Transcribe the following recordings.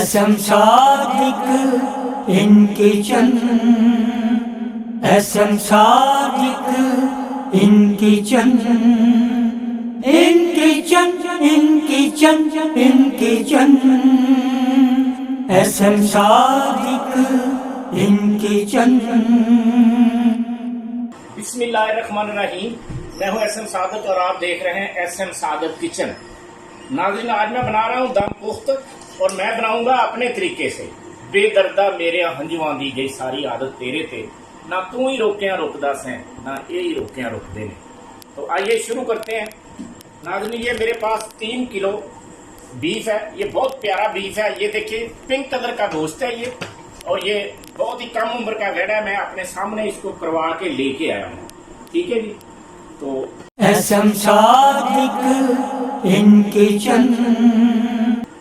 SM Sadiq in kitchen, SM Sadiq in kitchen, in kitchen, in kitchen, in kitchen, SM Sadiq in kitchen. बिस्मिल्लाहिर्रहमानिर्रहीम। मैं हूं SM Sadiq और आप देख रहे हैं SM सादक किचन। नाज़रीन, आज मैं बना रहा हूं दम पुख्त और मैं बनाऊंगा अपने तरीके से। बेदर्दा मेरे हंजुआं दी गई सारी आदत तेरे ते, ना तू ही रोकिया रुकदा सैं ना ये ही रोकिया रुकदे ने। तो आइए शुरू करते हैं। नाज़रीन, ये मेरे पास 3 किलो बीफ है। ये बहुत प्यारा बीफ है। ये देखिए पिंक कलर का गोश्त है ये, और ये बहुत ही कम उम्र का भेड़ है। मैं अपने सामने इसको करवा के लेके आया हूँ। ठीक है जी। तो SM Sadiq in kitchen.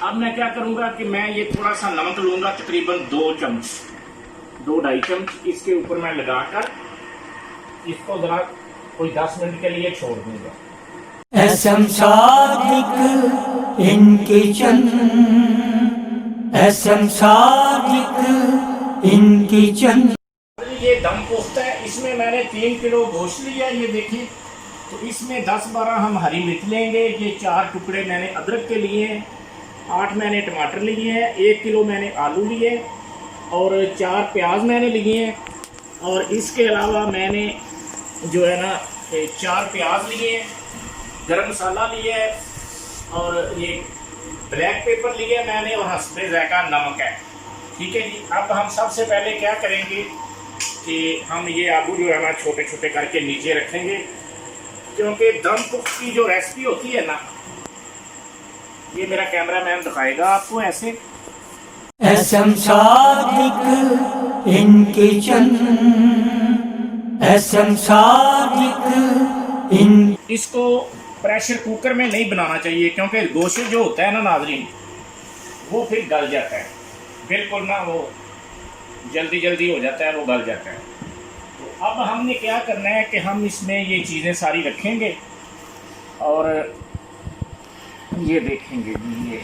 अब मैं क्या करूंगा कि मैं ये थोड़ा सा नमक लूंगा, तकरीबन 2-2.5 चम्मच इसके ऊपर मैं लगाकर इसको जरा कोई 10 मिनट के लिए छोड़ दूंगा। SM Sadiq in kitchen, SM Sadiq in kitchen. ये दम पुख्त है। इसमें मैंने 3 किलो गोश्त लिया, ये देखिए। तो इसमें 10-12 हम हरी मिर्च लेंगे। ये 4 टुकड़े मैंने अदरक के लिए, 8 मैंने टमाटर लिए हैं, 1 किलो मैंने आलू लिए और 4 प्याज मैंने लिए हैं। और इसके अलावा मैंने जो है ना 4 प्याज लिए हैं, गरम मसाला लिया है और ये ब्लैक पेपर लिया है मैंने, और हस्बे ज़ायका नमक है। ठीक है जी। अब हम सबसे पहले क्या करेंगे कि हम ये आलू जो है ना छोटे छोटे करके नीचे रखेंगे, क्योंकि दम पुख्त की जो रेसिपी होती है ना, ये मेरा कैमरामैन दिखाएगा आपको ऐसे। SM Sadiq in kitchen, SM Sadiq in. इसको प्रेशर कुकर में नहीं बनाना चाहिए, क्योंकि गोश्त जो होता है ना नाज़रीन, वो फिर गल जाता है बिल्कुल ना, वो जल्दी जल्दी हो जाता है, वो गल जाता है। तो अब हमने क्या करना है कि हम इसमें ये चीज़ें सारी रखेंगे और ये देखेंगे ये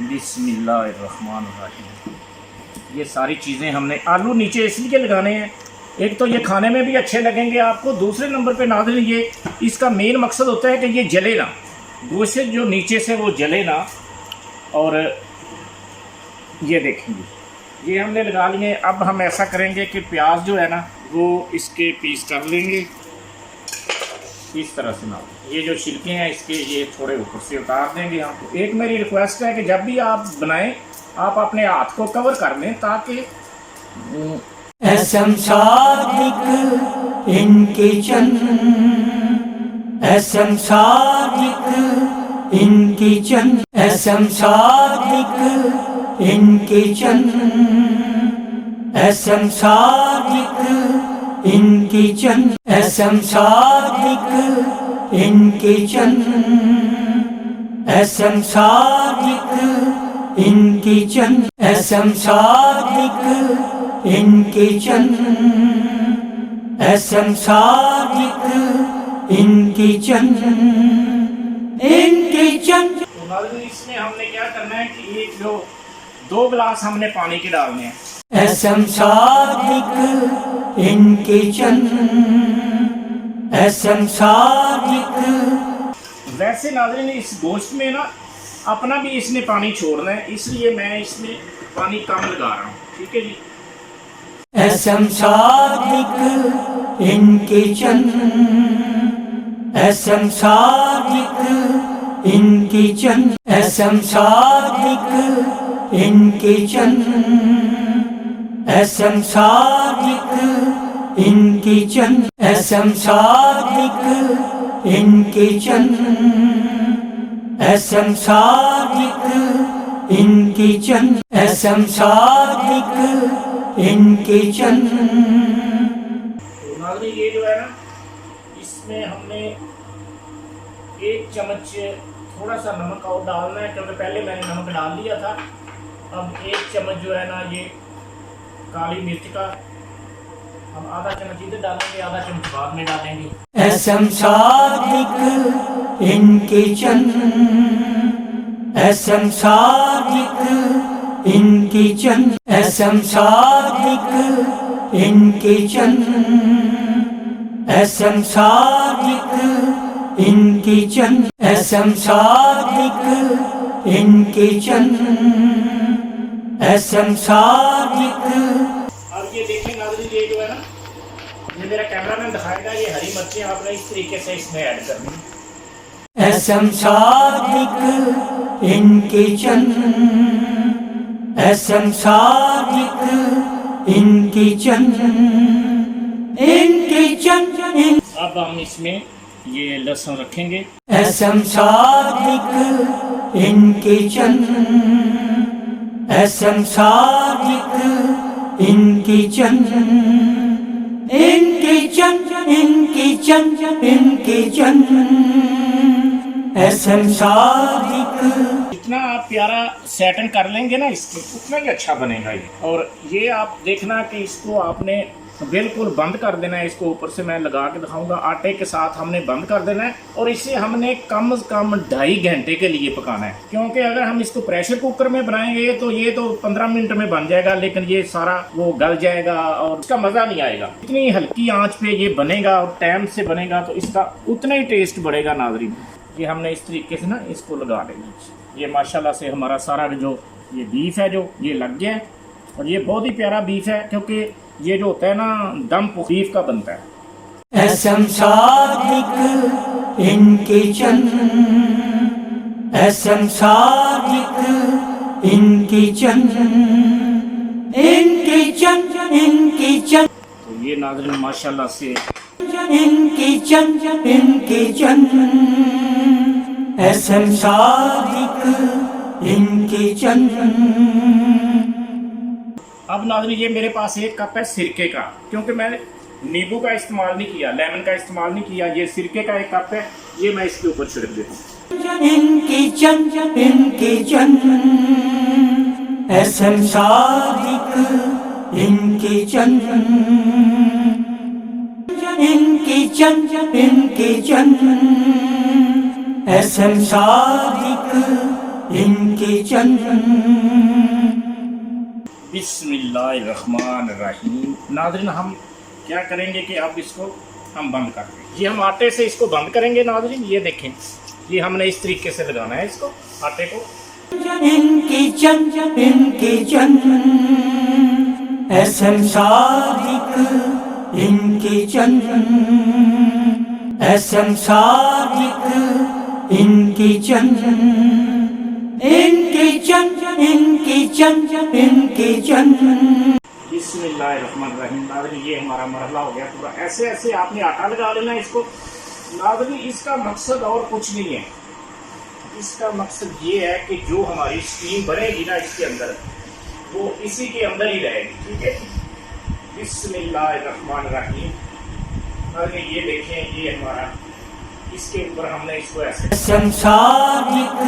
बिस्मिल्लाहिर्रहमानिर्रहीम। ये सारी चीज़ें हमने, आलू नीचे इसलिए लगाने हैं, एक तो ये खाने में भी अच्छे लगेंगे आपको, दूसरे नंबर पे नाज़रीन ये इसका मेन मकसद होता है कि ये जले ना, गोश्त जो नीचे से वो जले ना। और ये देखेंगे ये हमने लगा लिए। अब हम ऐसा करेंगे कि प्याज जो है ना वो इसके पीस कर लेंगे इस तरह से ना, ये जो छिलके हैं इसके ये थोड़े ऊपर से उतार देंगे हम। एक मेरी रिक्वेस्ट है कि जब भी आप बनाएं आप अपने हाथ को कवर कर लें, ताकि SM Sadiq in kitchen, SM Sadiq in kitchen, SM Sadiq in kitchen, SM Sadiq in kitchen, SM Sadiq in kitchen, SM Sadiq in kitchen, SM Sadiq in kitchen, SM Sadiq in kitchen, in kitchen. इसमें हमने क्या करना है कि ये जो 2 गिलास हमने पानी के डालने हैं। SM Sadiq in kitchen, SM Sadiq. वैसे नाज़रीन इस गोश्त में ना अपना भी इसने पानी छोड़ना है, इसलिए मैं इसमें पानी कम लगा रहा हूँ। ठीक है जी। SM Sadiq in kitchen, SM Sadiq in kitchen, SM Sadiq in kitchen, SM Sadiq in kitchen, SM Sadiq in kitchen, SM Sadiq in kitchen, SM Sadiq in kitchen. नाज़रीन ये जो है ना इसमें हमने 1 चम्मच थोड़ा सा नमक और डालना है, क्योंकि पहले मैंने नमक डाल लिया था। अब 1 चम्मच जो है ना ये काली मिर्च का हम आधा चम्मच इधर डालेंगे, आधा चम्मच बाद में डालेंगे। SM Sadiq in kitchen, SM Sadiq in kitchen, SM Sadiq in kitchen, SM Sadiq in kitchen, SM Sadiq in kitchen, SM Sadiq. अब ये देखें नाज़रीन, ये जो है ना, ये मेरा कैमरा मैन दिखाएगा, ये हरी मिर्चें आपने इस तरीके से इसमें ऐड करनी है। SM Sadiq in kitchen, SM Sadiq in kitchen, in kitchen, in. अब हम इसमें ये लहसुन रखेंगे। SM Sadiq in kitchen, SM Sadiq in kitchen, in kitchen, in kitchen, in kitchen, SM Sadiq. जितना आप प्यारा सेटन कर लेंगे ना इसको, उतना ही अच्छा बनेगा ये। और ये आप देखना कि इसको आपने बिल्कुल बंद कर देना है। इसको ऊपर से मैं लगा के दिखाऊंगा, आटे के साथ हमने बंद कर देना है और इसे हमने कम से कम 2.5 घंटे के लिए पकाना है। क्योंकि अगर हम इसको प्रेशर कुकर में बनाएंगे तो ये तो 15 मिनट में बन जाएगा, लेकिन ये सारा वो गल जाएगा और इसका मज़ा नहीं आएगा। इतनी हल्की आंच पे ये बनेगा और टाइम से बनेगा तो इसका उतना ही टेस्ट बढ़ेगा नाज़रीन। ये हमने इस तरीके से ना इसको लगा देंगे। ये माशाल्लाह से हमारा सारा जो ये बीफ है जो ये लग गया है और ये बहुत ही प्यारा बीफ है, क्योंकि ये जो होता है ना दम बीफ का बनता है। SM Sadiq in kitchen, SM Sadiq in kitchen, in kitchen, in kitchen, तो ये नाज़रीन माशाल्लाह से in kitchen, in kitchen, SM Sadiq in kitchen. अब नाज़रीन ये मेरे पास एक कप है सिरके का, क्योंकि मैंने नींबू का इस्तेमाल नहीं किया, लेमन का इस्तेमाल नहीं किया। ये सिरके का एक कप है, ये मैं इसके ऊपर छिड़क देता हूँ। In kitchen, in kitchen, SM Sadiq in kitchen, in kitchen, in kitchen, SM Sadiq in kitchen. बिस्मिल्लाहिर्रहमानिर्रहीम। नाज़रीन हम क्या करेंगे कि अब इसको हम बंद कर देंगे। ये हम आटे से इसको बंद करेंगे नाज़रीन। ये देखें, ये हमने इस तरीके से लगाना है इसको, आटे को। In kitchen, in kitchen, SM Sadiq in kitchen, SM Sadiq in kitchen, in kitchen, in kitchen, in kitchen. बिस्मिल्लाहिर्रहमानिर्रहीम। नाज़रीन ये हमारा मरहला हो गया पूरा। ऐसे ऐसे आपने आटा लगा लेना है इसको। नाज़रीन इसका मकसद और कुछ नहीं है, इसका मकसद ये है कि जो हमारी स्टीम बनेगी ना इसके अंदर, वो इसी के अंदर ही रहेगी। ठीक है। बिस्मिल्लाहिर्रहमानिर्रहीम। नाज़रीन ये देखें, ये हमारा इसके ऊपर हमने इसको ऐसे SM Sadiq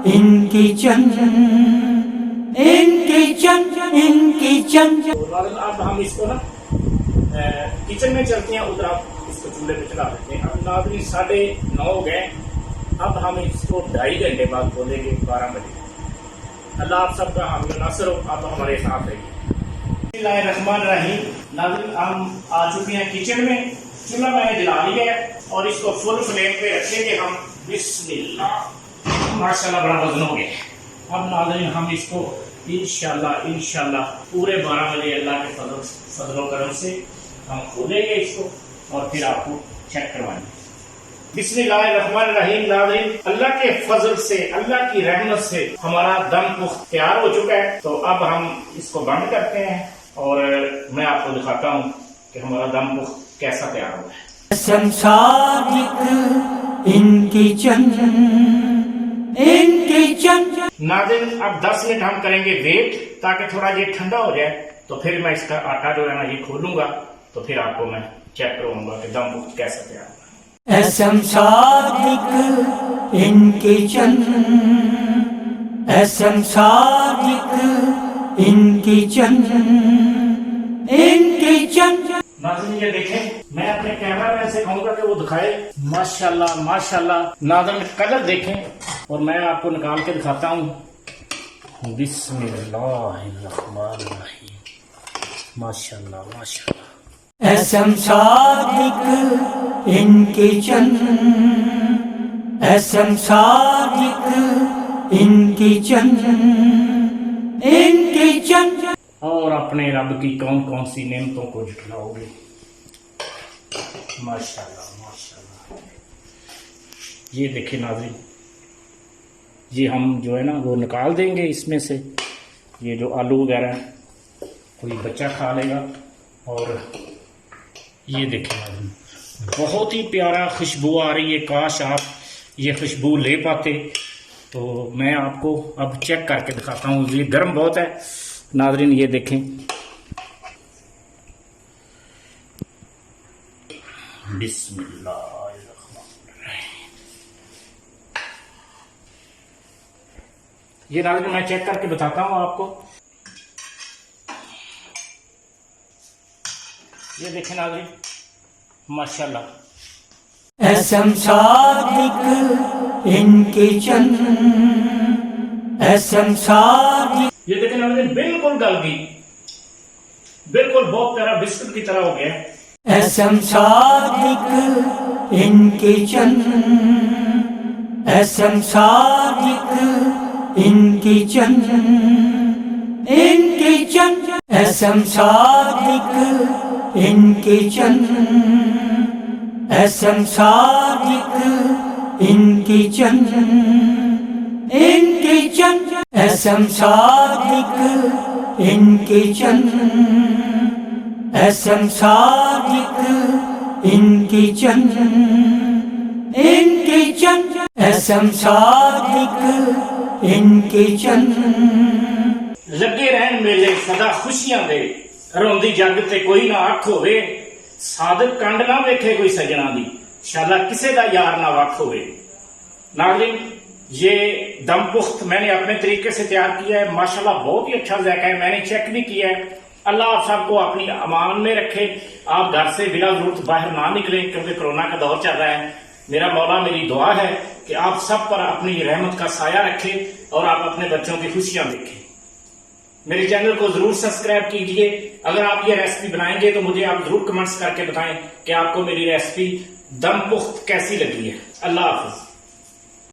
in kitchen, in kitchen, in kitchen. अब हम इसको ना किचन में चलते हैं, उधर आप इसको चूल्हे पे चला देते हैं। अब नाज़रीन 9:30 हो गए। अब हम इसको 2.5 घंटे बाद खोलेंगे 12 बजे। अल्लाह आप सबका हामी नासर हो, आप हमारे साथ रहिए। बिस्मिल्लाहिर्रहमानिर्रहीम। नाज़रीन हम आ चुके हैं किचन में। चूल्हा मैंने जला लिया है और इसको फुल फ्लेम पे रखेंगे हम। बिस्मिल्लाह, माशाल्लाह बड़ा वजन हो गया। अब नाज़रीन हम इसको इंशाल्लाह पूरे 12 बजे अल्लाह के फजलो करम से हम खोलेंगे इसको और फिर आपको चेक करवाएंगे। बिस्मिल्लाहिर्रहमानिर्रहीम। नाज़रीन अल्लाह के फजल से, अल्लाह की रहमत से हमारा दम पुख्त तैयार हो चुका है। तो अब हम इसको बंद करते हैं और मैं आपको दिखाता हूँ कि हमारा दम पुख्त कैसा तैयार हुआ है। SM Sadiq in kitchen, in kitchen. नाज़रीन अब 10 मिनट हम करेंगे वेट, ताकि थोड़ा ये ठंडा हो जाए। तो फिर मैं इसका आटा जो है ना ये खोलूंगा, तो फिर आपको मैं चेक करवाऊंगा कि दम पुख्त कैसा तैयार हुआ। SM Sadiq in kitchen, SM Sadiq in kitchen, in kitchen. नाज़रीन ये देखें, मैं अपने कैमरा मैन से कहूंगा कि वो दिखाए। माशाल्लाह माशाल्लाह नाज़रीन कलर देखें اور میں آپ کو نکال کے دکھاتا ہوں. بسم اللہ الرحمن الرحیم. ماشاء اللہ ماشاء اللہ. اسم صادق ان کچن، اسم صادق ان کچن، ان کچن. اور اپنے رب کی کون کون سی نعمتوں کو جھٹلاؤ گے. ماشاء اللہ ماشاء اللہ. یہ دیکھیں ناظرین، یہ ہم جو ہے نا وہ نکال دیں گے اس میں سے. یہ جو آلو وغیرہ ہیں کوئی بچہ کھا لے گا. اور یہ دیکھیں ناظرین، بہت ہی پیارا خوشبو آ رہی ہے. کاش آپ یہ خوشبو لے پاتے. تو میں آپ کو اب چیک کر کے دکھاتا ہوں. یہ گرم بہت ہے ناظرین. یہ دیکھیں بسم اللہ الرحمن الرحیم. یہ ناظرین میں چیک کر کے بتاتا ہوں آپ کو. یہ دیکھیں ناظرین ماشاءاللہ. اسم صادق ان کچن، اسم صادق. یہ دیکھیں ناظرین بالکل گل گئی، بالکل بہت پیارا بسکٹ کی طرح ہو گیا. اسم صادق ان کچن، اسم صادق ان کچن، ان کچن. اسم صادق ان کچن، اسم صادق ان کچن، ان کچن. اسم صادق ان کچن، اسم صادق ان کچن، ان کچن. اسم صادق ان کچن. لگے رہن میلے سدا خوشیاں دے، روندی جگ تے کوئی نہ آنکھ ہوئے. صادق کنڈ نہ ویکھے کوئی سجنا دی، انشاءاللہ کسے دا یار نہ وقت ہوئے. ناظرین یہ دم پخت میں نے اپنے طریقے سے تیار کیا ہے. ماشاءاللہ بہت ہی اچھا ذائقہ ہے. میں نے چیک بھی کیا ہے. اللہ آپ سب کو اپنی امان میں رکھے. آپ گھر سے بلا ضرورت باہر نہ نکلیں کیونکہ کرونا کا دور چل رہا ہے. میرا مولا میری دعا ہے کہ آپ سب پر اپنی رحمت کا سایہ رکھے اور آپ اپنے بچوں کی خوشیاں دیکھیں. میرے چینل کو ضرور سبسکرائب کیجئے. اگر آپ یہ ریسپی بنائیں گے تو مجھے آپ ضرور کمنٹس کر کے بتائیں کہ آپ کو میری ریسپی دم پخت کیسی لگی ہے. اللہ حافظ.